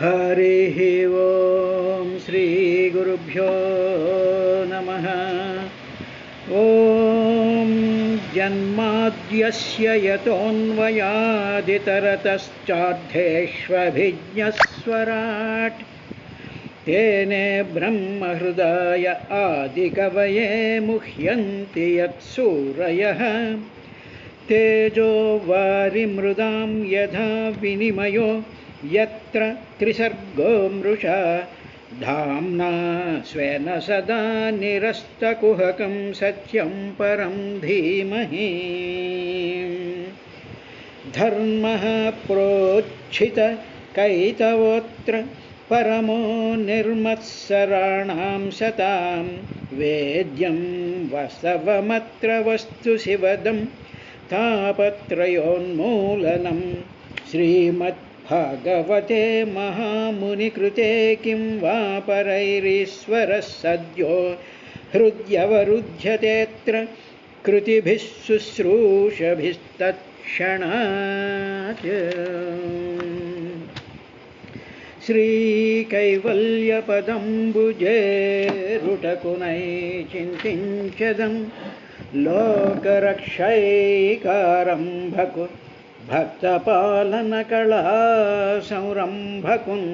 हरिः ओं श्रीगुरुभ्यो नमः। ॐ जन्माद्यस्य यतोऽन्वयादितरतश्चार्थेष्वभिज्ञस्वराट् तेने ब्रह्महृदाय आदिकवये मुह्यन्ति यत्सूरयः तेजो वारिमृदां यथा विनिमयो यत्र त्रिसर्गो मृषा धाम्ना स्वेन सदा निरस्तकुहकं सत्यं परं धीमहि। धर्मः प्रोज्झित कैतवोऽत्र परमो निर्मत्सराणां सतां वेद्यं वसवमत्र वस्तु शिवदं तापत्रयोन्मूलनं श्रीमद्भागवते महामुनिकृते किं वा परैरीश्वरः सद्यो हृद्यवरुध्यतेऽत्र कृतिभिः शुश्रूषभिस्तत्क्षणात्। श्रीकैवल्यपदम्बुजेरुटकुनैचिन्तिञ्चदं लोकरक्षैकारम्भकु भक्तपालनकलासंरम्भकुन्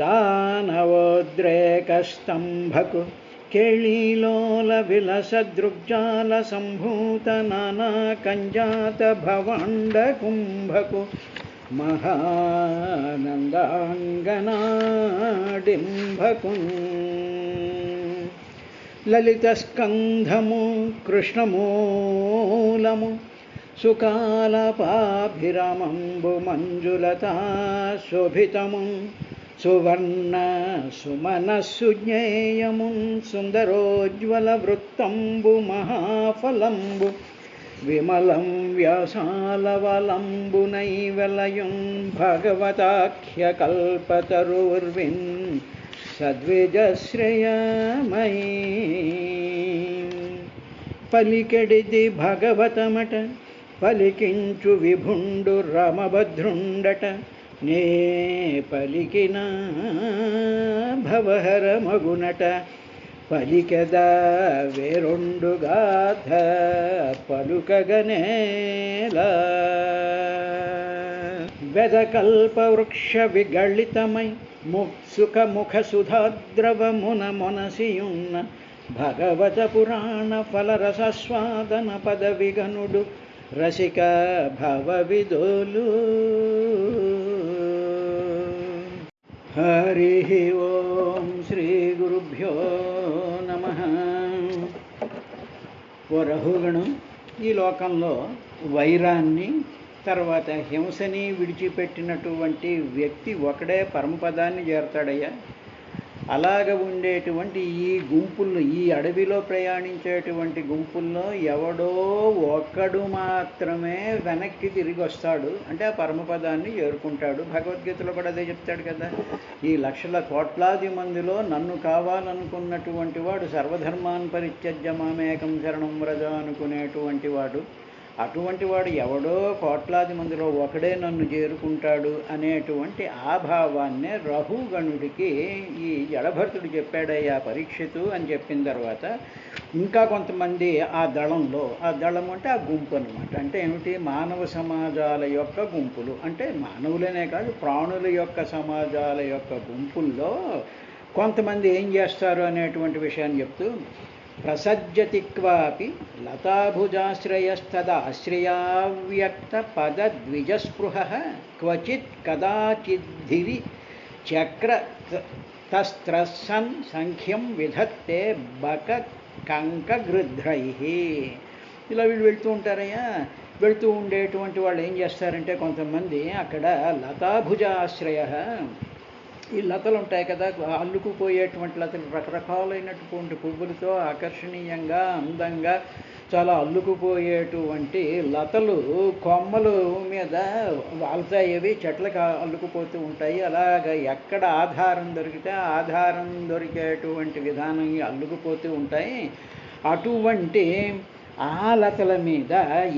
दानवोद्रेकस्तम्भकु केळीलोलविलसदृग्जालसम्भूतनानाकञ्जातभवाण्डकुम्भकु महानन्दाङ्गनाडिम्भकुन् ललितस्कन्धमु कृष्णमूलमु सुकालपाभिरमम्बु मञ्जुलता शोभितमुं सुवर्ण सुमनस्सुज्ञेयमुं सुन्दरोज्ज्वलवृत्तम्बु महाफलम्बु विमलं व्यासालवलम्बुनैवलयुं भगवताख्यकल्पतरुर्विन् सद्विजश्रेयमयी पलिकेडिदि भगवतमट पलिकिंचु विभुंडु रामभद्रुंडट నే పలికిన భవహర మగునట పలికెద వేరొండు గాథ పలుకగనేల వెదకల్పవృక్ష విగళితమై ముక్సుక ముఖ సుధాద్రవమున మొనసియున్న భగవత పురాణ ఫలరసస్వాదన పదవిగనుడు రసిక భవవిదోలు. హరి ఓం శ్రీ గురుభ్యో నమః. ఓ రఘుగణం, ఈ లోకంలో వైరాన్ని తర్వాత హింసని విడిచిపెట్టినటువంటి వ్యక్తి ఒకడే పరమపదాన్ని చేరతాడయ్యా. అలాగ ఉండేటువంటి ఈ గుంపుల్లో, ఈ అడవిలో ప్రయాణించేటువంటి గుంపుల్లో ఎవడో ఒక్కడు మాత్రమే వెనక్కి తిరిగి వస్తాడు, అంటే ఆ పరమపదాన్ని చేరుకుంటాడు. భగవద్గీతలో కూడా అదే చెప్తాడు కదా. ఈ లక్షల కోట్లాది మందిలో నన్ను కావాలనుకున్నటువంటి వాడు సర్వధర్మాన్ పరిత్యజ్య మామేకం శరణం వ్రజ అనుకునేటువంటి వాడు, అటువంటి వాడు ఎవడో కోట్లాది మందిలో ఒకడే నన్ను చేరుకుంటాడు అనేటువంటి ఆ భావాన్నే రఘుగణుడికి ఈ జడభరతుడు చెప్పాడయ్యా పరీక్షితు అని చెప్పిన తర్వాత ఇంకా కొంతమంది ఆ దళంలో, ఆ దళం అంటే ఆ గుంపు అనమాట. అంటే ఏమిటి? మానవ సమాజాల యొక్క గుంపులు, అంటే మానవులనే కాదు ప్రాణుల యొక్క సమాజాల యొక్క గుంపుల్లో కొంతమంది ఏం చేస్తారు అనేటువంటి విషయాన్ని చెప్తూ, ప్రసజ్జతి క్వాపి లతాభుజాశ్రయస్తదాశ్రయావ్యక్త పదద్విజస్పృహ క్వచిత్ కదాచిద్ధిరి చక్ర తస్త్రసన్ సంఖ్యం విధత్తే బక కంకగృధ్రై. ఇలా వీళ్ళు వెళ్తూ ఉంటారయ్యా. వెళుతూ ఉండేటువంటి వాళ్ళు ఏం చేస్తారంటే, కొంతమంది అక్కడ లతాభుజాశ్రయ, ఈ లతలు ఉంటాయి కదా, అల్లుకుపోయేటువంటి లతలు, రకరకాలైనటువంటి పువ్వులతో ఆకర్షణీయంగా అందంగా చాలా అల్లుకుపోయేటువంటి లతలు కొమ్మలు మీద వాళ్తాయి, అవి చెట్లకు అల్లుకుపోతూ ఉంటాయి. అలాగ ఎక్కడ ఆధారం దొరికితే ఆధారం దొరికేటువంటి విధానం అల్లుకుపోతూ ఉంటాయి. అటువంటి ఆ లతల మీద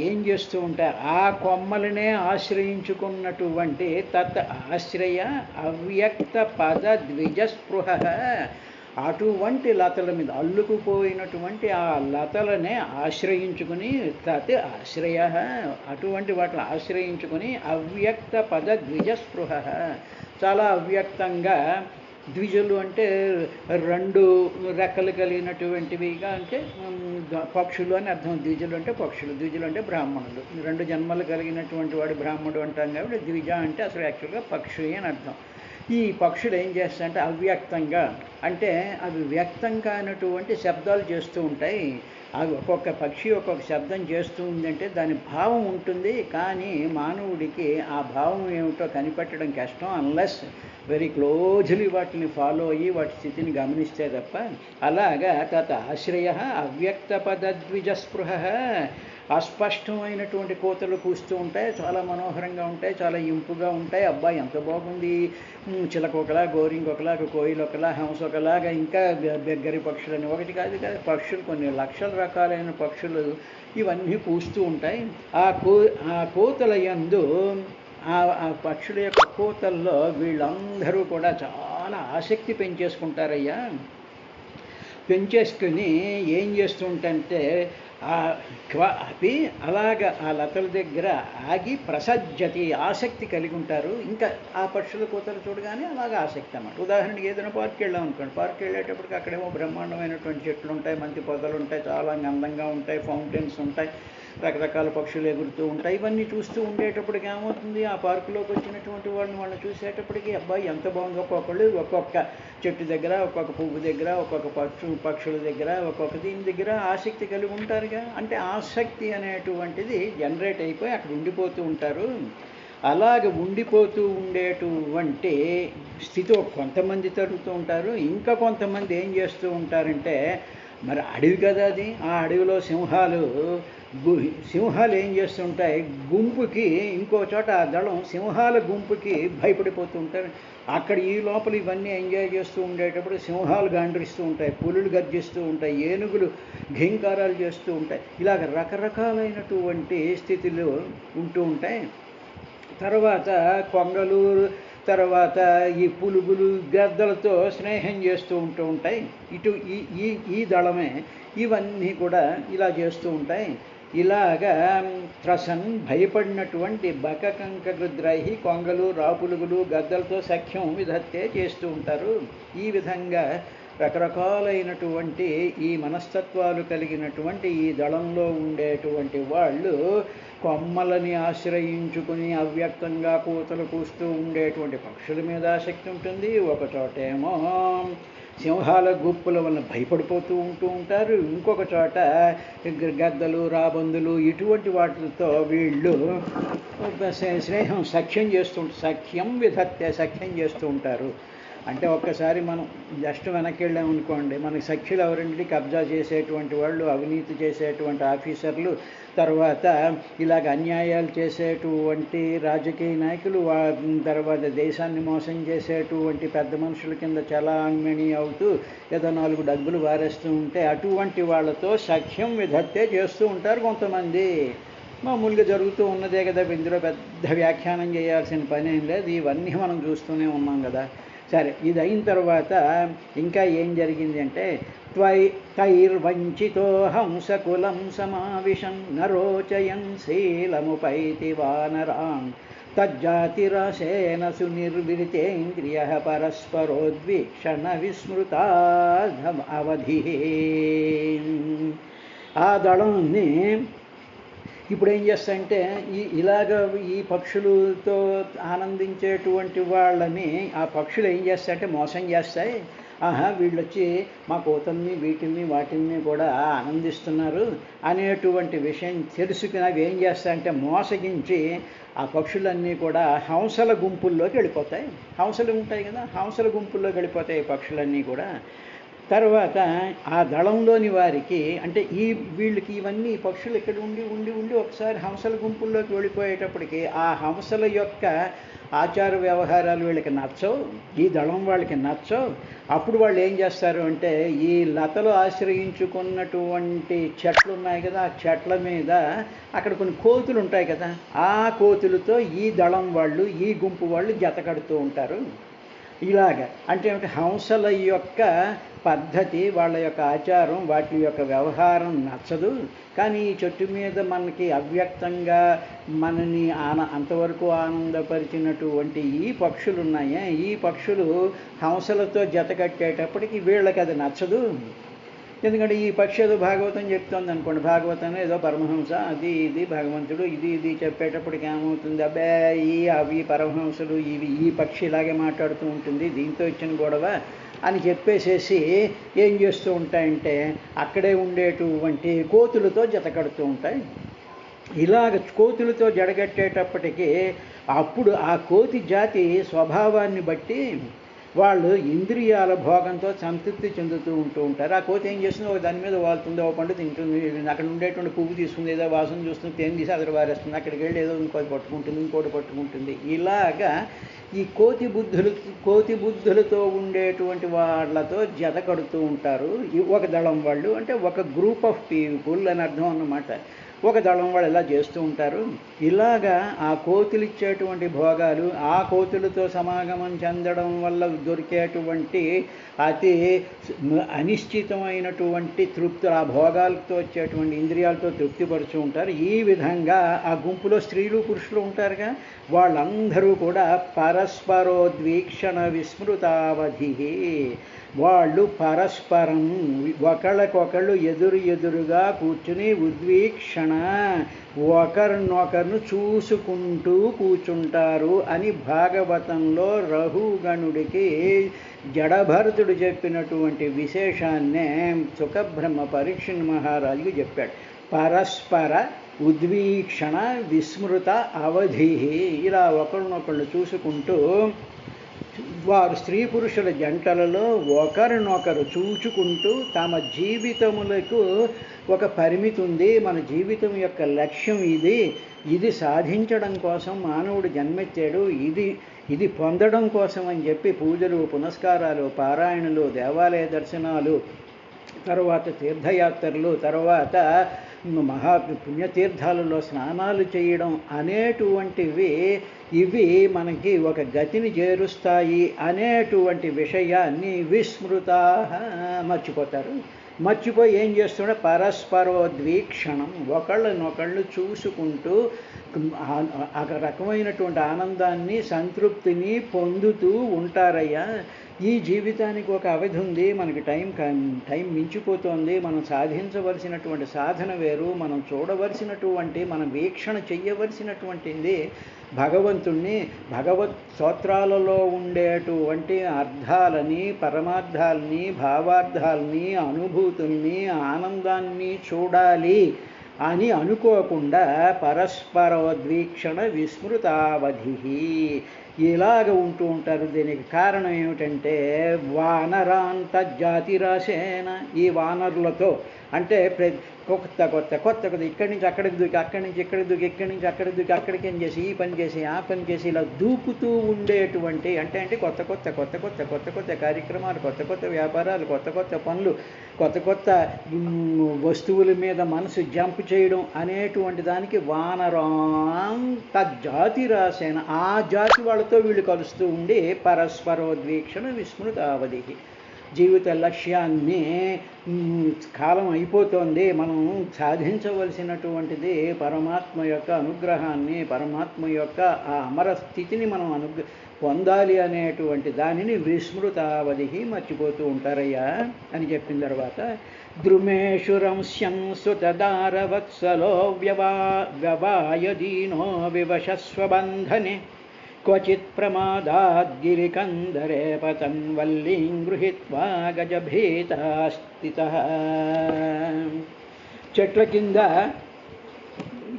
ఏం చేస్తూ ఉంటారు, ఆ కొమ్మలనే ఆశ్రయించుకున్నటువంటి తత్ ఆశ్రయ అవ్యక్త పద ద్విజస్పృహ, అటువంటి లతల మీద అల్లుకుపోయినటువంటి ఆ లతలనే ఆశ్రయించుకుని తత్ ఆశ్రయ, అటువంటి వాటిని ఆశ్రయించుకుని అవ్యక్త పద ద్విజస్పృహ, చాలా అవ్యక్తంగా, ద్విజులు అంటే రెండు రెక్కలు కలిగినటువంటివిగా, అంటే పక్షులు అని అర్థం. ద్విజులు అంటే పక్షులు, ద్విజులు అంటే బ్రాహ్మణులు, రెండు జన్మలు కలిగినటువంటి వాడు బ్రాహ్మణుడు అంటాం కాబట్టి ద్విజ అంటే అసలు యాక్చువల్గా పక్షి అని అర్థం. ఈ పక్షులు ఏం చేస్తాయంటే అవ్యక్తంగా, అంటే అవి వ్యక్తం కానటువంటి శబ్దాలు చేస్తూ ఉంటాయి. అవి ఒక్కొక్క పక్షి ఒక్కొక్క శబ్దం చేస్తూ ఉందంటే దాని భావం ఉంటుంది, కానీ మానవుడికి ఆ భావం ఏమిటో కనిపెట్టడం కష్టం, అన్లెస్ వెరీ క్లోజ్లీ వాటిని ఫాలో అయ్యి వాటి స్థితిని గమనిస్తే తప్ప. అలాగా తత్ ఆశ్రయ అవ్యక్త పదద్విజస్పృహ, అస్పష్టమైనటువంటి కోతలు కూస్తూ ఉంటాయి, చాలా మనోహరంగా ఉంటాయి, చాలా ఇంపుగా ఉంటాయి. అబ్బాయి ఎంత బాగుంది, చిలక ఒకలా, గోరింకొకలా, కోయిలు ఒకలా, హంస ఒకలాగా, ఇంకా బెగ్గరి పక్షులని, ఒకటి కాదు కదా పక్షులు, కొన్ని లక్షల రకాలైన పక్షులు ఇవన్నీ కూస్తూ ఉంటాయి. ఆ కోతల యందు, ఆ పక్షుల యొక్క కోతల్లో వీళ్ళందరూ కూడా చాలా ఆసక్తి పెంచేసుకుంటారయ్యా. పెంచేసుకుని ఏం చేస్తుంటే అవి అలాగ ఆ లతల దగ్గర ఆగి ప్రసజ్జతి, ఆసక్తి కలిగి ఉంటారు. ఇంకా ఆ పక్షుల కోతలు చూడగానే అలాగ ఆసక్తి అన్నమాట. ఉదాహరణకి ఏదైనా పార్క్ వెళ్ళాం అనుకోండి, పార్క్ వెళ్ళేటప్పటికి అక్కడేమో బ్రహ్మాండమైనటువంటి చెట్లు ఉంటాయి, మంచి పొదలు ఉంటాయి, చాలా అందంగా ఉంటాయి, ఫౌంటైన్స్ ఉంటాయి, రకరకాల పక్షులు ఎగురుతూ ఉంటాయి. ఇవన్నీ చూస్తూ ఉండేటప్పటికి ఏమవుతుంది, ఆ పార్కులోకి వచ్చినటువంటి వాళ్ళని చూసేటప్పటికి అబ్బాయి ఎంత బాగుంది, ఒక్కొక్కళ్ళు ఒక్కొక్క చెట్టు దగ్గర, ఒక్కొక్క పువ్వు దగ్గర, ఒక్కొక్క పక్షుల దగ్గర, ఒక్కొక్క దీని దగ్గర ఆసక్తి కలిగి ఉంటారుగా. అంటే ఆసక్తి అనేటువంటిది జనరేట్ అయిపోయి అక్కడ ఉండిపోతూ ఉంటారు. అలాగ ఉండిపోతూ ఉండేటువంటి స్థితి కొంతమంది తరుగుతూ ఉంటారు. ఇంకా కొంతమంది ఏం చేస్తూ ఉంటారంటే, మరి అడవి కదా అది, ఆ అడవిలో సింహాలు ఏం చేస్తుంటాయి, గుంపుకి ఇంకో చోట ఆ దళం సింహాల గుంపుకి భయపడిపోతూ ఉంటారు. అక్కడ ఈ లోపల ఇవన్నీ ఎంజాయ్ చేస్తూ ఉండేటప్పుడు సింహాలు గాండ్రిస్తూ ఉంటాయి, పులులు గర్జిస్తూ ఉంటాయి, ఏనుగులు ఘీంకారాలు చేస్తూ ఉంటాయి. ఇలాగ రకరకాలైనటువంటి స్థితిలో ఉంటూ ఉంటాయి. తర్వాత కొంగలు, తర్వాత ఈ పులుగులు గద్దలతో స్నేహం చేస్తూ ఉంటాయి. ఇటు ఈ దళమే ఇవన్నీ కూడా ఇలా చేస్తూ ఉంటాయి. ఇలాగా త్రసన్ భయపడినటువంటి బకకంకగ్రహి కొంగలు, రాపులుగులు గద్దలతో సఖ్యం విధత్తే చేస్తూ ఉంటారు. ఈ విధంగా రకరకాలైనటువంటి ఈ మనస్తత్వాలు కలిగినటువంటి ఈ దళంలో ఉండేటువంటి వాళ్ళు కొమ్మలని ఆశ్రయించుకుని అవ్యక్తంగా కూతలు కూస్తూ ఉండేటువంటి పక్షుల మీద ఆసక్తి ఉంటుంది. ఒక చోటేమో సింహాల గుంపుల వల్ల భయపడిపోతూ ఉంటారు, ఇంకొక చోట గద్దలు, రాబందులు ఇటువంటి వాటితో వీళ్ళు స్నేహం సఖ్యం చేస్తూ ఉంటారు. అంటే ఒక్కసారి మనం జస్ట్ వెనక్కి వెళ్ళామనుకోండి, మనకి సఖ్యులు ఎవరంటే కబ్జా చేసేటువంటి వాళ్ళు, అవినీతి చేసేటువంటి ఆఫీసర్లు, తర్వాత ఇలాగ అన్యాయాలు చేసేటువంటి రాజకీయ నాయకులు, తర్వాత దేశాన్ని మోసం చేసేటువంటి పెద్ద మనుషుల కింద చలామణి అవుతూ ఏదో 4 డబ్బులు వారేస్తూ ఉంటే అటువంటి వాళ్ళతో సఖ్యం విధత్తే చేస్తూ ఉంటారు కొంతమంది. మామూలుగా జరుగుతూ ఉన్నదే కదా, ఇందులో పెద్ద వ్యాఖ్యానం చేయాల్సిన పని ఏం లేదు, ఇవన్నీ మనం చూస్తూనే ఉన్నాం కదా. సరే, ఇది అయిన తర్వాత ఇంకా ఏం జరిగింది అంటే, తైర్వంచితో హంసకులం సమావిశం నరోచయన్ శీలముపైతి వానరాన్ తజ్జాతిరసేన సునిర్విరితేంద్రియ పరస్పరోద్వీక్షణ విస్మృతాధం అవధి. ఆ దళాన్ని ఇప్పుడు ఏం చేస్తాయంటే, ఇలాగ ఈ పక్షులతో ఆనందించేటువంటి వాళ్ళని ఆ పక్షులు ఏం చేస్తాయంటే మోసం చేస్తాయి. వీళ్ళు వచ్చి మా కోతల్ని వాటిని కూడా ఆనందిస్తున్నారు అనేటువంటి విషయం తెలుసుకుని అవి ఏం చేస్తాయంటే మోసగించి ఆ పక్షులన్నీ కూడా హంసల గుంపుల్లోకి వెళ్ళిపోతాయి. హంసలు ఉంటాయి కదా, హంసల గుంపుల్లోకి వెళ్ళిపోతాయి పక్షులన్నీ కూడా. తర్వాత ఆ దళంలోని వారికి అంటే వీళ్ళకి ఇవన్నీ పక్షులు ఇక్కడ ఉండి ఉండి ఉండి ఒకసారి హంసల గుంపుల్లోకి వెళ్ళిపోయేటప్పటికి ఆ హంసల యొక్క ఆచార వ్యవహారాలు వీళ్ళకి నచ్చవు, ఈ దళం వాళ్ళకి నచ్చవు. అప్పుడు వాళ్ళు ఏం చేస్తారు అంటే ఈ లతలు ఆశ్రయించుకున్నటువంటి చెట్లు ఉన్నాయి కదా, ఆ చెట్ల మీద అక్కడ కొన్ని కోతులు ఉంటాయి కదా, ఆ కోతులతో ఈ దళం వాళ్ళు ఈ గుంపు వాళ్ళు జత కడుతూ ఉంటారు. ఇలాగ అంటే హంసల యొక్క పద్ధతి, వాళ్ళ యొక్క ఆచారం, వాటి యొక్క వ్యవహారం నచ్చదు. కానీ ఈ చెట్టు మీద మనకి అవ్యక్తంగా మనని అంతవరకు ఆనందపరిచినటువంటి ఈ పక్షులు ఉన్నాయే, ఈ పక్షులు హంసలతో జత కట్టేటప్పటికి వీళ్ళకి అది నచ్చదు. ఎందుకంటే ఈ పక్షి ఏదో భాగవతం చెప్తోంది అనుకోండి, భాగవతంలో ఏదో పరమహంస అది ఇది భగవంతుడు ఇది చెప్పేటప్పటికి ఏమవుతుంది, అవి పరమహంసలు ఈ పక్షి ఇలాగే మాట్లాడుతూ ఉంటుంది, దీంతో ఇచ్చిన గొడవ అని చెప్పేసేసి ఏం చేస్తూ ఉంటాయంటే అక్కడే ఉండేటువంటి కోతులతో జతకడుతూ ఉంటాయి. ఇలాగ కోతులతో జడగట్టేటప్పటికీ అప్పుడు ఆ కోతి జాతి స్వభావాన్ని బట్టి వాళ్ళు ఇంద్రియాల భోగంతో సంతృప్తి చెందుతూ ఉంటారు. ఆ కోతి ఏం చేస్తుందో దాని మీద వాళ్తుంది, ఒక పండు తింటుంది, అక్కడ ఉండేటువంటి పువ్వు తీసుకుంది, ఏదో వాసన చూస్తుంది, తేనె తీసి అక్కడ వారేస్తుంది, అక్కడికి వెళ్ళి ఏదో ఇంకోటి పట్టుకుంటుంది. ఇలాగా ఈ కోతి బుద్ధులతో ఉండేటువంటి వాళ్ళతో జత కడుతూ ఉంటారు ఒక దళం వాళ్ళు. అంటే ఒక గ్రూప్ ఆఫ్ పీపుల్ అని అర్థం అన్నమాట. ఒక దళం వాళ్ళు ఇలా చేస్తూ ఉంటారు. ఇలాగా ఆ కోతులు ఇచ్చేటువంటి భోగాలు, ఆ కోతులతో సమాగమం చెందడం వల్ల దొరికేటువంటి అతి అనిశ్చితమైనటువంటి తృప్తి, ఆ భోగాలతో వచ్చేటువంటి ఇంద్రియాలతో తృప్తిపరుచు ఉంటారు. ఈ విధంగా ఆ గుంపులో స్త్రీలు పురుషులు ఉంటారుగా, వాళ్ళందరూ కూడా పరస్పరోద్వీక్షణ విస్మృతావధి, వాళ్ళు పరస్పరం ఒకళ్ళకొకళ్ళు ఎదురుగా కూర్చుని ఉద్వీక్షణ ఒకరినొకరును చూసుకుంటూ కూర్చుంటారు అని భాగవతంలో రఘుగణుడికి జడభరతుడు చెప్పినటువంటి విశేషాన్నే సుఖబ్రహ్మ పరీక్షణ్ మహారాజుకు చెప్పాడు. పరస్పర ఉద్వీక్షణ విస్మృత అవధి, ఇలా ఒకరినొకళ్ళు చూసుకుంటూ వారు స్త్రీ పురుషుల జంటలలో ఒకరినొకరు చూచుకుంటూ తమ జీవితములకు ఒక పరిమితి ఉంది, మన జీవితం యొక్క లక్ష్యం ఇది సాధించడం కోసం మానవుడు జన్మెత్తాడు, ఇది పొందడం కోసం అని చెప్పి పూజలు, పునస్కారాలు, పారాయణలు, దేవాలయ దర్శనాలు, తర్వాత తీర్థయాత్రలు, తర్వాత పుణ్యతీర్థాలలో స్నానాలు చేయడం అనేటువంటివి ఇవి మనకి ఒక గతిని చేరుస్తాయి అనేటువంటి విషయాన్ని విస్మృత మర్చిపోతారు. మర్చిపోయి ఏం చేస్తుంటే పరస్పరోద్వీక్షణం ఒకళ్ళనొకళ్ళు చూసుకుంటూ ఆ రకమైనటువంటి ఆనందాన్ని, సంతృప్తిని పొందుతూ ఉంటారయ్యా. ఈ జీవితానికి ఒక అవధి ఉంది, మనకి టైం మించిపోతోంది. మనం సాధించవలసినటువంటి సాధన వేరు, మనం చూడవలసినటువంటి, మనం వీక్షణ చెయ్యవలసినటువంటిది భగవంతుణ్ణి, భగవత్ స్తోత్రాలలో ఉండేటువంటి అర్థాలని, పరమార్థాలని, భావార్థాలని, అనుభూతుల్ని, ఆనందాన్ని చూడాలి అని అనుకోకుండా పరస్పరోద్వీక్షణ విస్మృతావధి ఇలాగ ఉంటూ ఉంటారు. దీనికి కారణం ఏమిటంటే వానరాంతర్జాతిరాశేన, ఈ వానరులతో అంటే కొత్త ఇక్కడి నుంచి అక్కడికి దూకి, అక్కడి నుంచి ఇక్కడికి దూకి, ఇక్కడి నుంచి అక్కడికి దూకి, అక్కడికి ఏం చేసి ఈ పని చేసి ఆ పని చేసి ఇలా దూకుతూ ఉండేటువంటి అంటే కొత్త కార్యక్రమాలు, కొత్త వ్యాపారాలు, కొత్త పనులు, కొత్త వస్తువుల మీద మనసు జంప్ చేయడం అనేటువంటి దానికి వానరాంతర్జాతిరాశేన, ఆ జాతి వాళ్ళతో వీళ్ళు కలుస్తూ ఉండి పరస్పరోద్వీక్షణ విస్మృతావధి, జీవిత లక్ష్యాన్ని కాలం అయిపోతోంది, మనం సాధించవలసినటువంటిది పరమాత్మ యొక్క అనుగ్రహాన్ని, పరమాత్మ యొక్క ఆ అమర స్థితిని మనం పొందాలి అనేటువంటి దానిని విస్మృతావధి మర్చిపోతూ ఉంటారయ్యా అని చెప్పిన తర్వాత ద్రుమేషురంశ్యం సుతదారవత్సలో వ్యవాయదీనో వివశస్వబంధనే క్వచిత్ ప్రమాదాద్గిరికందరే పతన్ వల్లీం గృహీత్వా గజభీతస్థితః. చెట్ల కింద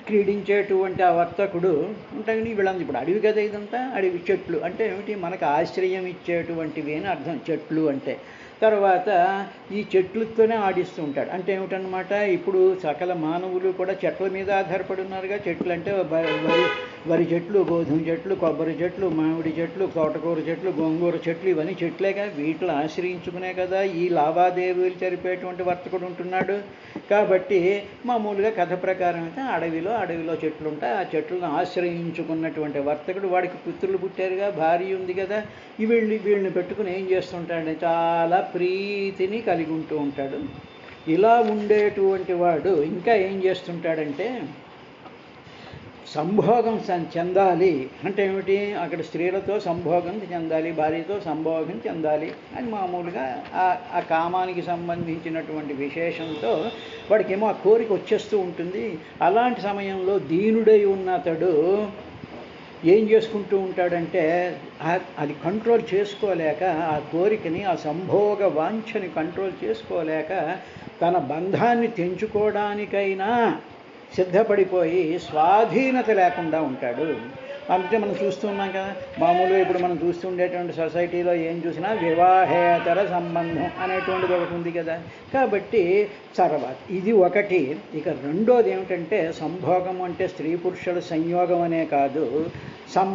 క్రీడించేటువంటి ఆ వర్తకుడు ఉంటాయి. వీళ్ళంతా ఇప్పుడు అడవి కదా, ఇదంతా అడవి చెట్లు అంటే ఏమిటి, మనకు ఆశ్రయం ఇచ్చేటువంటివి అని అర్థం చెట్లు అంటే. తర్వాత ఈ చెట్లతోనే ఆడిస్తూ ఉంటాడు. అంటే ఏమిటనమాట, ఇప్పుడు సకల మానవులు కూడా చెట్ల మీద ఆధారపడి ఉన్నారుగా. చెట్లు అంటే వరి చెట్లు, గోధుమ చెట్లు, కొబ్బరి చెట్లు, మామిడి చెట్లు, తోటకూర చెట్లు, గోంగూర చెట్లు, ఇవన్నీ చెట్లేగా. వీటిని ఆశ్రయించుకునే కదా ఈ లావాదేవీలు జరిపేటువంటి వర్తకుడు ఉంటున్నాడు. కాబట్టి మామూలుగా కథ ప్రకారం అయితే అడవిలో చెట్లు ఉంటాయి. ఆ చెట్లను ఆశ్రయించుకున్నటువంటి వర్తకుడు, వాడికి పుత్రులు పుట్టారుగా, భార్య ఉంది కదా. వీళ్ళని పెట్టుకుని ఏం చేస్తుంటాడంటే చాలా ప్రీతిని కలిగి ఉంటూ ఉంటాడు. ఇలా ఉండేటువంటి వాడు ఇంకా ఏం చేస్తుంటాడంటే సంభోగం చెందాలి అంటే ఏమిటి, అక్కడ స్త్రీలతో సంభోగం చెందాలి, భార్యతో సంభోగం చెందాలి అని మామూలుగా ఆ కామానికి సంబంధించినటువంటి విశేషంతో వాడికేమో ఆ కోరిక వచ్చేస్తూ ఉంటుంది. అలాంటి సమయంలో దీనుడై ఉన్న అతడు ఏం చేసుకుంటూ ఉంటాడంటే అది కంట్రోల్ చేసుకోలేక, ఆ కోరికని, ఆ సంభోగ వాంఛని కంట్రోల్ చేసుకోలేక తన బంధాన్ని తెంచుకోవడానికైనా సిద్ధపడిపోయి స్వాధీనత లేకుండా ఉంటాడు. అంటే మనం చూస్తున్నాం కదా, మామూలుగా ఇప్పుడు మనం చూస్తుండేటువంటి సొసైటీలో ఏం చూసినా వివాహేతర సంబంధం అనేటువంటిది ఒకటి ఉంది కదా. కాబట్టి తర్వాత ఇది ఒకటి. ఇక రెండోది ఏమిటంటే సంభోగం అంటే స్త్రీ పురుషుల సంయోగం అనే కాదు.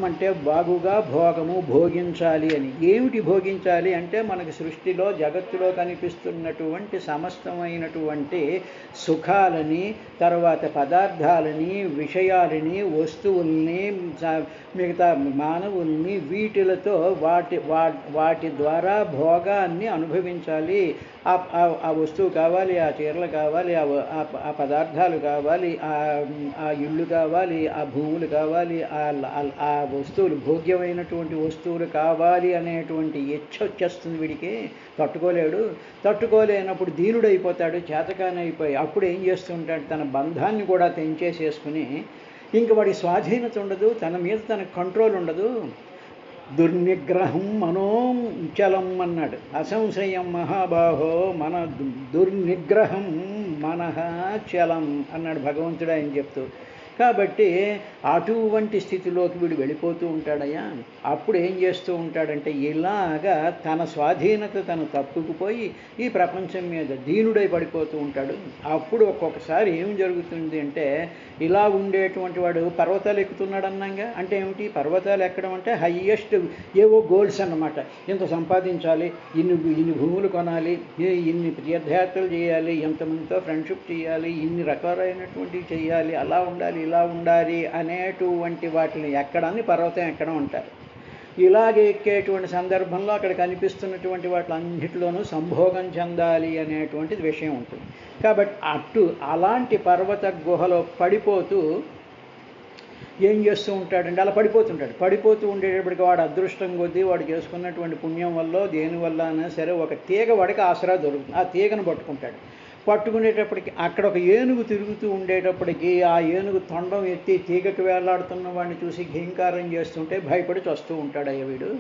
అంటే బాగుగా భోగము, భోగించాలి అని. ఏమిటి భోగించాలి అంటే మనకి సృష్టిలో జగత్తులో కనిపిస్తున్నటువంటి సమస్తమైనటువంటి సుఖాలని, తర్వాత పదార్థాలని, విషయాలని, వస్తువుల్ని, మిగతా మానవుల్ని, వీటిలతో వాటి ద్వారా భోగాన్ని అనుభవించాలి. ఆ వస్తువు కావాలి, ఆ చీరలు కావాలి, ఆ పదార్థాలు కావాలి, ఆ ఇళ్ళు కావాలి, ఆ భూములు కావాలి, ఆ వస్తువులు, భోగ్యమైనటువంటి వస్తువులు కావాలి అనేటువంటి ఇచ్చ వచ్చేస్తుంది వీడికి. తట్టుకోలేనప్పుడు దీనుడైపోతాడు, చేతకానైపోయి అప్పుడు ఏం చేస్తుంటాడు, తన బంధాన్ని కూడా తెంచేసేసుకుని ఇంక వాడి స్వాధీనత ఉండదు, తన మీద తన కంట్రోల్ ఉండదు. దుర్నిగ్రహం మనోచలం అన్నాడు. అసంశయం మహాబాహో మన దుర్నిగ్రహం మనః చలం అన్నాడు భగవంతుడు ఆయన చెప్తూ. కాబట్టి అటువంటి స్థితిలోకి వీడు వెళ్ళిపోతూ ఉంటాడయ్యా. అప్పుడు ఏం చేస్తూ ఉంటాడంటే ఇలాగా తన స్వాధీనత తను తప్పుకుపోయి ఈ ప్రపంచం మీద దీనుడై పడిపోతూ ఉంటాడు. అప్పుడు ఒక్కొక్కసారి ఏం జరుగుతుంది అంటే ఇలా ఉండేటువంటి వాడు పర్వతాలు ఎక్కుతున్నాడు అన్నాగా. అంటే ఏమిటి పర్వతాలు ఎక్కడం అంటే హయ్యెస్ట్ ఏవో గోల్స్ అన్నమాట. ఇంత సంపాదించాలి, ఇన్ని భూములు కొనాలి, ఇన్ని తీర్థయాత్రలు చేయాలి, ఎంతమందితో ఫ్రెండ్షిప్ చేయాలి, ఇన్ని రకాలైనటువంటివి చేయాలి, అలా ఉండాలి, ఇలా ఉండాలి అనేటువంటి వాటిని ఎక్కడాన్ని పర్వతం ఎక్కడం అంటారు. ఇలాగే ఎక్కేటువంటి సందర్భంలో అక్కడ కనిపిస్తున్నటువంటి వాటిలన్నిటిలోనూ సంభోగం చెందాలి అనేటువంటిది విషయం ఉంటుంది. కాబట్టి అలాంటి పర్వత గుహలో పడిపోతూ ఏం చేస్తూ ఉంటాడంటే అలా పడిపోతూ ఉండేటప్పటికి వాడు అదృష్టం కొద్దీ వాడు చేసుకున్నటువంటి పుణ్యం వల్ల దేనివల్ల అయినా సరే ఒక తీగ వాడికి ఆసరా దొరుకుతుంది. ఆ తీగను పట్టుకునేటప్పటికి అక్కడ ఒక ఏనుగు తిరుగుతూ ఉండేటప్పటికి ఆ ఏనుగు తొండం ఎత్తి తీగకు వేలాడుతున్న వాడిని చూసి ఘీంకారం చేస్తుంటే భయపడి వస్తూ ఉంటాడు అయ్య వీడు.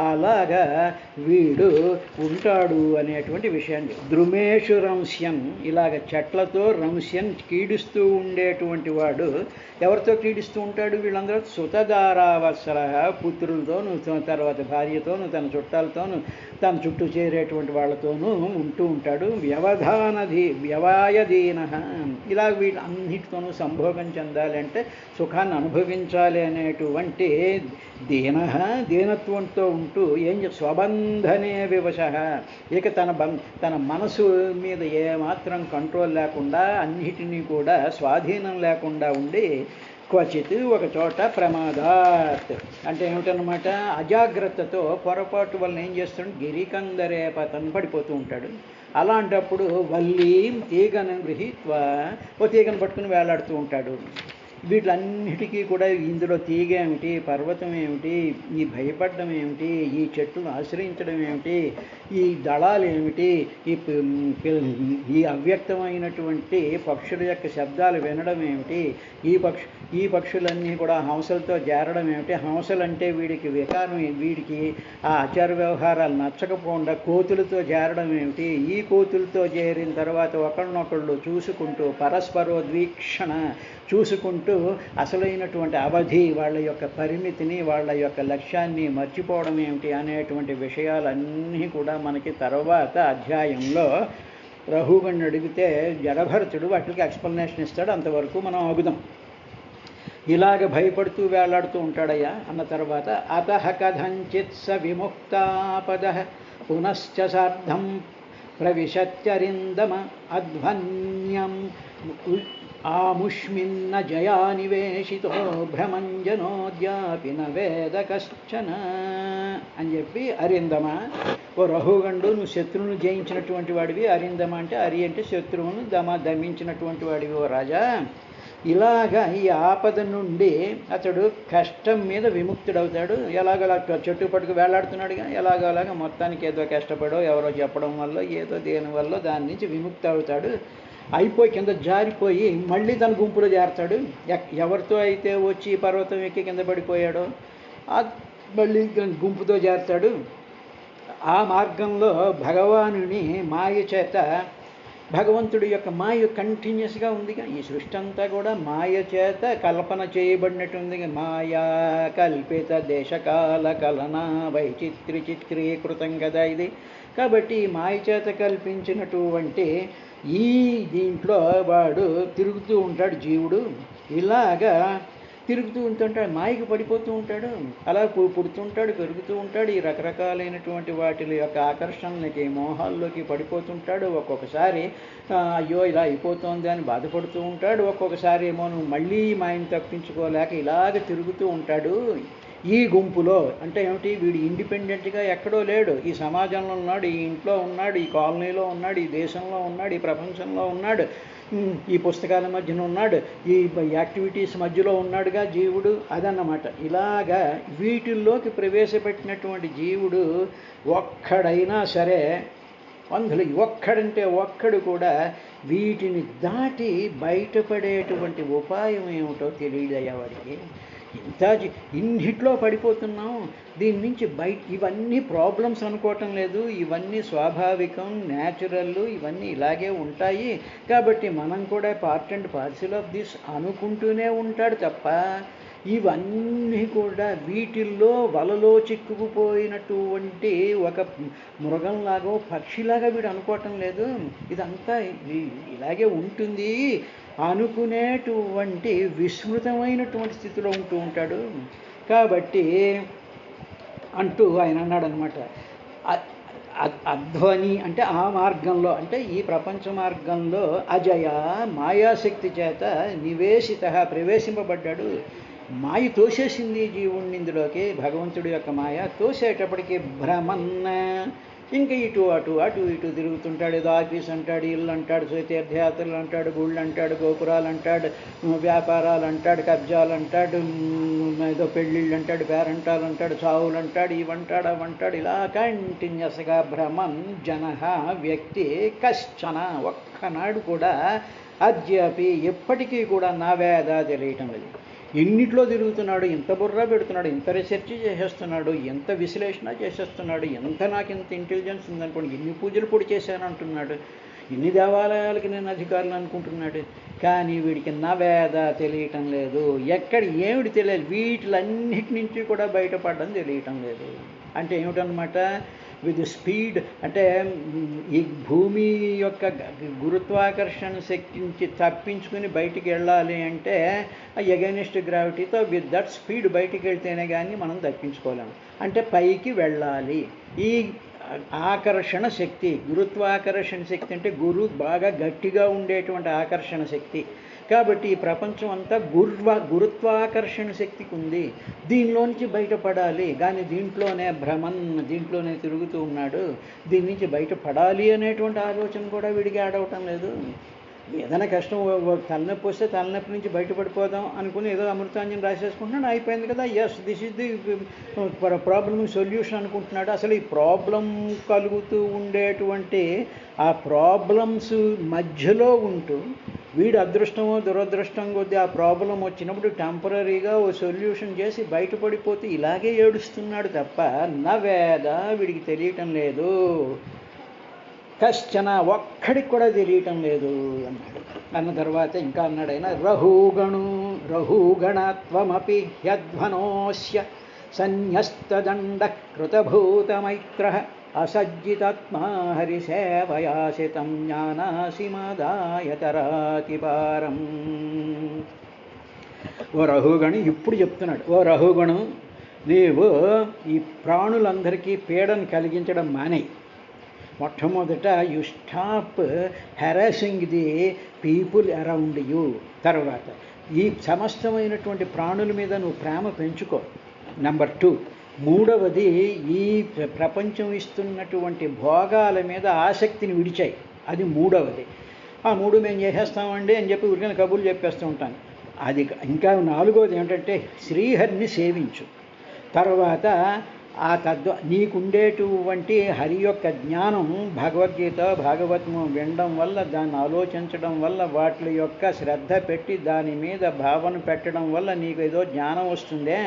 అలాగా వీడు ఉంటాడు అనేటువంటి విషయాన్ని ద్రుమేషు రంశ్యన్, ఇలాగ చెట్లతో రంశ్యన్ కీడిస్తూ ఉండేటువంటి వాడు ఎవరితో కీడిస్తూ ఉంటాడు, వీళ్ళందరూ సుతధారావత్సర, పుత్రులతోనూ, తర్వాత భార్యతోనూ, తన చుట్టాలతోనూ, తన చుట్టూ చేరేటువంటి వాళ్ళతోనూ ఉంటూ ఉంటాడు. వ్యవాయదీన, ఇలా వీళ్ళన్నిటితోనూ సంభోగం చెందాలి అంటే సుఖాన్ని అనుభవించాలి అనేటువంటి దీనత్వంతో ఉంటూ ఏం స్వబంధనే వివశ, ఇక తన మనసు మీద ఏమాత్రం కంట్రోల్ లేకుండా అన్నిటినీ కూడా స్వాధీనం లేకుండా ఉండి క్వచిత్ ఒక చోట ప్రమాదాత్ అంటే ఏమిటన్నమాట, అజాగ్రత్తతో పొరపాటు వలన ఏం చేస్తాడు, గిరికందరే పతన్ పడిపోతూ ఉంటాడు. అలాంటప్పుడు వల్లీం తీగను గృహీత్వా, ఓ తీగను పట్టుకుని వేలాడుతూ ఉంటాడు. వీటిలన్నిటికీ కూడా ఇందులో తీగ ఏమిటి, పర్వతం ఏమిటి, ఈ భయపడడం ఏమిటి, ఈ చెట్టును ఆశ్రయించడం ఏమిటి, ఈ దళాలు ఏమిటి, ఈ అవ్యక్తమైనటువంటి పక్షుల యొక్క శబ్దాలు వినడం ఏమిటి, ఈ పక్షులన్నీ కూడా హంసలతో చేరడం ఏమిటి, హంసలంటే వీడికి వికారం, వీడికి ఆ ఆచార వ్యవహారాలు నచ్చకపోకుండా కోతులతో చేరడం ఏమిటి, ఈ కోతులతో చేరిన తర్వాత ఒకళ్ళనొకళ్ళు చూసుకుంటూ పరస్పరోద్వీక్షణ, చూసుకుంటూ అసలైనటువంటి అవధి, వాళ్ళ యొక్క పరిమితిని, వాళ్ళ యొక్క లక్ష్యాన్ని మర్చిపోవడం ఏమిటి అనేటువంటి విషయాలన్నీ కూడా మనకి తర్వాత అధ్యాయంలో రఘుగణ్ణి అడిగితే జడభరతుడు వాటికి ఎక్స్ప్లెనేషన్ ఇస్తాడు. అంతవరకు మనం ఆగుదాం. ఇలాగ భయపడుతూ వేలాడుతూ ఉంటాడయ్యా అన్న తర్వాత అతః కథంచిత్ స విముక్తాపద పునశ్చ సార్ధం ప్రవిశత్యరిందమ అధ్వన్యం ఆముష్మిన్న జయానివేశితో భ్రమంజనోద్యాపి న వేద కశ్చన అని చెప్పి, అరిందమ ఓ రఘుగండు, నువ్వు శత్రువును జయించినటువంటి వాడివి. అరిందమ అంటే అరి అంటే శత్రువును, దమించినటువంటి వాడివి ఓ రాజా. ఇలాగా ఈ ఆపద నుండి అతడు కష్టం మీద విముక్తుడవుతాడు. ఎలాగలా చెట్టు పట్టుకు వేలాడుతున్నాడుగా, ఎలాగలాగా మొత్తానికి ఏదో కష్టపడో ఎవరో చెప్పడం వల్ల ఏదో దేనివల్ల దాని నుంచి విముక్తి అవుతాడు. అయిపోయి కింద జారిపోయి మళ్ళీ తన గుంపులో చేరతాడు. ఎవరితో అయితే వచ్చి పర్వతం ఎక్కి కింద పడిపోయాడో మళ్ళీ గుంపుతో చేరతాడు. ఆ మార్గంలో భగవానుని మాయ చేత, భగవంతుడి యొక్క మాయ కంటిన్యూస్గా ఉందిగా. ఈ సృష్టి అంతా కూడా మాయ చేత కల్పన చేయబడినట్టుంది. మాయా కల్పిత దేశకాల కలన వైచిత్రి చిత్రీకృతం కదా ఇది. కాబట్టి ఈ మాయ చేత కల్పించినటువంటి ఈ దీంట్లో వాడు తిరుగుతూ ఉంటాడు జీవుడు. ఇలాగా తిరుగుతూ ఉంటుంటాడు, మాయకు పడిపోతూ ఉంటాడు. అలా పుడుతుంటాడు, పెరుగుతూ ఉంటాడు. ఈ రకరకాలైనటువంటి వాటి యొక్క ఆకర్షణలకి, మోహాల్లోకి పడిపోతుంటాడు. ఒక్కొక్కసారి అయ్యో ఇలా అయిపోతుంది అని బాధపడుతూ ఉంటాడు. ఒక్కొక్కసారి ఏమో మళ్ళీ మాయను తప్పించుకోలేక ఇలాగ తిరుగుతూ ఉంటాడు. ఈ గుంపులో అంటే ఏమిటి, వీడు ఇండిపెండెంట్గా ఎక్కడో లేడు. ఈ సమాజంలో ఉన్నాడు, ఈ ఇంట్లో ఉన్నాడు, ఈ కాలనీలో ఉన్నాడు, ఈ దేశంలో ఉన్నాడు, ఈ ప్రపంచంలో ఉన్నాడు, ఈ పుస్తకాల మధ్యన ఉన్నాడు, ఈ యాక్టివిటీస్ మధ్యలో ఉన్నాడుగా జీవుడు. అదన్నమాట. ఇలాగా వీటిల్లోకి ప్రవేశపెట్టినటువంటి జీవుడు ఒక్కడైనా సరే, అందులో ఒక్కడంటే ఒక్కడు కూడా వీటిని దాటి బయటపడేటువంటి ఉపాయం ఏమిటో తెలియదయ్యా వాడికి. ఇన్నిట్లో పడిపోతున్నాం. దీని నుంచి ఇవన్నీ ప్రాబ్లమ్స్ అనుకోవటం లేదు, ఇవన్నీ స్వాభావికం, న్యాచురల్, ఇవన్నీ ఇలాగే ఉంటాయి. కాబట్టి మనం కూడా part and parcel of this అనుకుంటూనే ఉంటాడు తప్ప ఇవన్నీ కూడా వీటిల్లో వలలో చిక్కుకుపోయినటువంటి ఒక మృగంలాగో పక్షిలాగా వీడు అనుకోవటం లేదు. ఇదంతా ఇలాగే ఉంటుంది అనుకునేటువంటి విస్మృతమైనటువంటి స్థితిలో ఉంటూ ఉంటాడు. కాబట్టి అంటూ ఆయన అన్నాడనమాట, అధ్వని అంటే ఆ మార్గంలో, అంటే ఈ ప్రపంచ మార్గంలో అజయ మాయాశక్తి చేత నివేశిత ప్రవేశింపబడ్డాడు. మాయ తోసేసింది జీవుణ్ణి ఇందులోకి. భగవంతుడి యొక్క మాయ తోసేటప్పటికి భ్రమన్న ఇంకా ఇటు ఇటు తిరుగుతుంటాడు. ఏదో ఆఫీస్ అంటాడు, ఇల్లు అంటాడు, తీర్థయాత్రలు అంటాడు, గుళ్ళు అంటాడు, గోపురాలు అంటాడు, వ్యాపారాలు అంటాడు, కబ్జాలు అంటాడు, ఏదో పెళ్ళిళ్ళు అంటాడు, పేరంటాలు అంటాడు, చావులు అంటాడు, ఇవంటాడు అవంటాడు. ఇలా కంటిన్యూస్గా భ్రమన్ జన వ్యక్తి కశ్చన ఒక్కనాడు కూడా అద్యాపి ఎప్పటికీ కూడా నా వేద తెలియటం లేదు. ఎన్నిట్లో తిరుగుతున్నాడు, ఎంత బుర్ర పెడుతున్నాడు, ఎంత రీసెర్చ్ చేసేస్తున్నాడు, ఎంత విశ్లేషణ చేసేస్తున్నాడు, నాకు ఇంత ఇంటెలిజెన్స్ ఉందనుకోండి, ఎన్ని పూజలు పొడి చేశాను అంటున్నాడు, ఇన్ని దేవాలయాలకి నేను అధికారులు అనుకుంటున్నాడు. కానీ వీడికి నవేద తెలియటం లేదు. ఏమిటి తెలియదు, వీటిలన్నిటి నుంచి కూడా బయటపడడం తెలియటం లేదు. అంటే ఏమిటనమాట, విత్ స్పీడ్, అంటే ఈ భూమి యొక్క గురుత్వాకర్షణ శక్తి నుంచి తప్పించుకుని బయటికి వెళ్ళాలి అంటే ఎగైనెస్ట్ గ్రావిటీతో విత్ దట్ స్పీడ్ బయటికి వెళ్తేనే కానీ మనం తప్పించుకోలేము. అంటే పైకి వెళ్ళాలి. ఈ ఆకర్షణ శక్తి, గురుత్వాకర్షణ శక్తి అంటే బాగా గట్టిగా ఉండేటువంటి ఆకర్షణ శక్తి. కాబట్టి ఈ ప్రపంచం అంతా గురుత్వాకర్షణ శక్తికి ఉంది. దీనిలోంచి బయటపడాలి. కానీ దీంట్లోనే తిరుగుతూ ఉన్నాడు. దీని నుంచి బయటపడాలి అనేటువంటి ఆలోచన కూడా వీడికి ఆడవటం లేదు. ఏదైనా కష్టం, తలనొప్పి వస్తే తలనొప్పి నుంచి బయటపడిపోదాం అనుకుని ఏదో అమృతాంజనం రాసేసుకుంటున్నాడు, అయిపోయింది కదా, yes this is the problem solution అనుకుంటున్నాడు. అసలు ఈ ప్రాబ్లం కలుగుతూ ఉండేటువంటి ఆ ప్రాబ్లమ్స్ మధ్యలో ఉంటూ వీడు అదృష్టమో దురదృష్టం కొద్దీ ఆ ప్రాబ్లం వచ్చినప్పుడు టెంపరీగా ఓ సొల్యూషన్ చేసి బయటపడిపోతే ఇలాగే ఏడుస్తున్నాడు తప్ప నవేద వీడికి తెలియటం లేదు. కశ్చన ఒక్కడికి కూడా తెలియటం లేదు అన్నాడు. అన్న తర్వాత ఇంకా అన్నాడు ఆయన, రహూగణత్వమపి హ్యధ్వనోస్య సన్యస్తదండ కృతభూతమైత్ర అసజ్జితాత్మా హరిసేవయాసితం జ్ఞానాసి మాదాయతరాతిపారం. ఓ రహుగణు ఇప్పుడు చెప్తున్నాడు, ఓ రహుగణు, నీవు ఈ ప్రాణులందరికీ పీడను కలిగించడం మానేయి. మొట్టమొదట you stop harassing the people around you. తర్వాత ఈ సమస్తమైనటువంటి ప్రాణుల మీద నువ్వు ప్రేమ పెంచుకో. నెంబర్ 2, మూడవది ఈ ప్రపంచం ఇస్తున్నటువంటి భోగాల మీద ఆసక్తిని విడిచాయి. అది మూడవది. ఆ 3 మేము చేసేస్తామండి అని చెప్పి ఉరికిన కబుర్లు చెప్పేస్తూ ఉంటాను. అది ఇంకా నాలుగవది ఏమిటంటే శ్రీహరిని సేవించు. తర్వాత నీకుండేటువంటి హరి యొక్క జ్ఞానం, భగవద్గీత భాగవతము వినడం వల్ల, దాన్ని ఆలోచించడం వల్ల, వాటి యొక్క శ్రద్ధ పెట్టి దాని మీద భావన పెట్టడం వల్ల నీకు ఏదో జ్ఞానం వస్తుందే.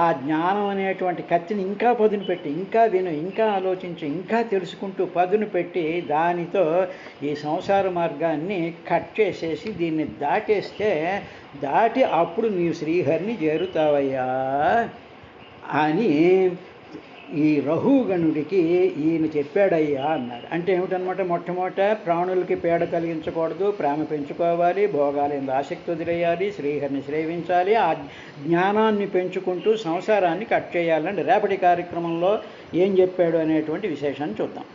ఆ జ్ఞానం అనేటువంటి కత్తిని ఇంకా పదును పెట్టి, ఇంకా విను, ఇంకా ఆలోచించి, ఇంకా తెలుసుకుంటూ పదును పెట్టి దానితో ఈ సంసార మార్గాన్ని కట్ చేసేసి దీన్ని దాటి అప్పుడు నీవు శ్రీహరిని చేరుతావయ్యా అని ఈ రహుగణుడికి ఈయన చెప్పాడయ్యా అన్నాడు. అంటే ఏమిటనమాట, మొట్టమొదట ప్రాణులకి పీడ కలిగించకూడదు, ప్రేమ పెంచుకోవాలి, భోగాలేందు ఆసక్తి వదిలేయాలి, శ్రీహరిని సేవించాలి, ఆ జ్ఞానాన్ని పెంచుకుంటూ సంసారాన్ని కట్ చేయాలండి. రేపటి కార్యక్రమంలో ఏం చెప్పాడు అనేటువంటి విశేషాన్ని చూద్దాం.